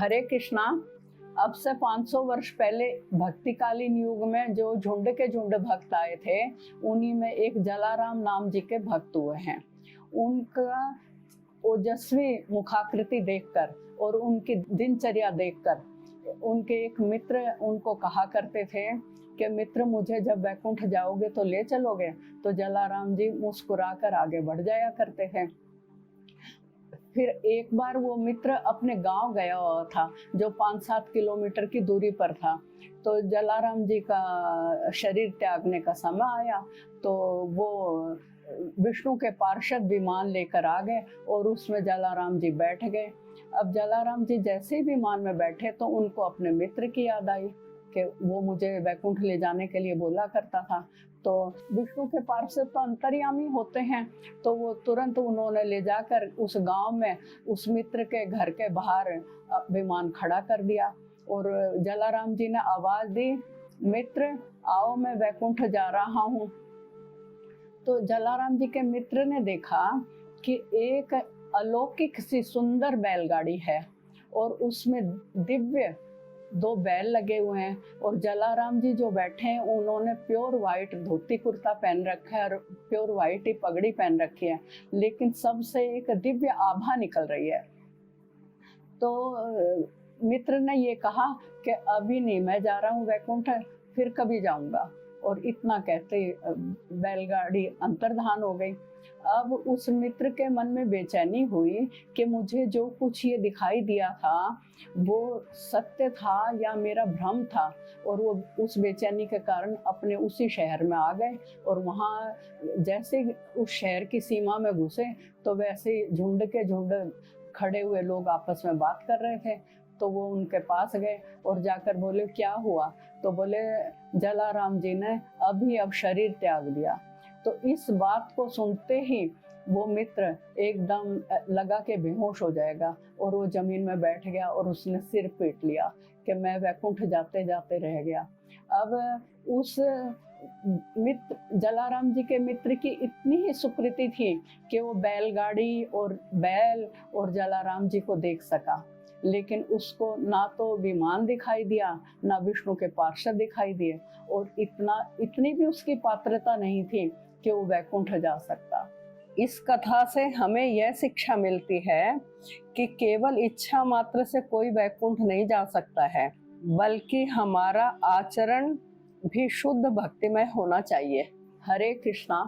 हरे कृष्णा। अब से 500 वर्ष पहले भक्तिकालीन युग में जो झुंड के झुंड भक्त आए थे, उन्हीं में एक जलाराम नाम जी के भक्त हुए हैं। उनका ओजस्वी मुखाकृति देखकर और उनकी दिनचर्या देखकर उनके एक मित्र उनको कहा करते थे कि मित्र, मुझे जब वैकुंठ जाओगे तो ले चलोगे? तो जलाराम जी मुस्कुराकर आगे बढ़ जाया करते थे। फिर एक बार वो मित्र अपने गांव गया हुआ था जो 5-7 किलोमीटर की दूरी पर था। तो जलाराम जी का शरीर त्यागने का समय आया तो वो विष्णु के पार्षद विमान लेकर आ गए और उसमें जलाराम जी बैठ गए। अब जलाराम जी जैसे ही विमान में बैठे तो उनको अपने मित्र की याद आई कि वो मुझे वैकुंठ ले जाने के लिए बोला करता था। तो विष्णु के पार्षद तो अंतर्यामी होते हैं, तो वो तुरंत उन्होंने ले जाकर उस गांव में उस मित्र के घर के बाहर विमान खड़ा कर दिया और जलाराम जी ने आवाज दी, मित्र आओ, मैं वैकुंठ जा रहा हूँ। तो जलाराम जी के मित्र ने देखा कि एक अलौकिक सी सुंदर बैलगाड़ी है और उसमें दिव्य 2 बैल लगे हुए हैं और जलाराम जी जो बैठे हैं उन्होंने प्योर व्हाइट धोती कुर्ता पहन रखा है और प्योर व्हाइट ही पगड़ी पहन रखी है, लेकिन सबसे एक दिव्य आभा निकल रही है। तो मित्र ने ये कहा कि अभी नहीं, मैं जा रहा हूँ वैकुंठ, फिर कभी जाऊंगा। और इतना कहते बैलगाड़ी अंतर्धान हो गई। अब उस मित्र के मन में बेचैनी हुई कि मुझे जो कुछ ये दिखाई दिया था वो सत्य था या मेरा भ्रम था, और वो उस बेचैनी के कारण अपने उसी शहर में आ गए और वहाँ जैसे उस शहर की सीमा में घुसे तो वैसे झुंड के झुंड खड़े हुए लोग आपस में बात कर रहे थे। तो वो उनके पास गए और जाकर बोले, क्या हुआ? तो बोले, जलाराम जी ने अब शरीर त्याग दिया। तो इस बात को सुनते ही वो मित्र एकदम लगा के बेहोश हो जाएगा और वो जमीन में बैठ गया और उसने सिर पीट लिया कि मैं वैकुंठ जाते जाते रह गया। अब उस मित्र जलाराम जी के मित्र की इतनी ही सुकृति थी कि वो बैलगाड़ी और बैल और जलाराम जी को देख सका, लेकिन उसको ना तो विमान दिखाई दिया ना विष्णु के पार्षद दिखाई दिए और इतनी भी उसकी पात्रता नहीं थी कि वो वैकुंठ जा सकता। इस कथा से हमें यह शिक्षा मिलती है कि केवल इच्छा मात्र से कोई वैकुंठ नहीं जा सकता है, बल्कि हमारा आचरण भी शुद्ध भक्तिमय होना चाहिए। हरे कृष्णा।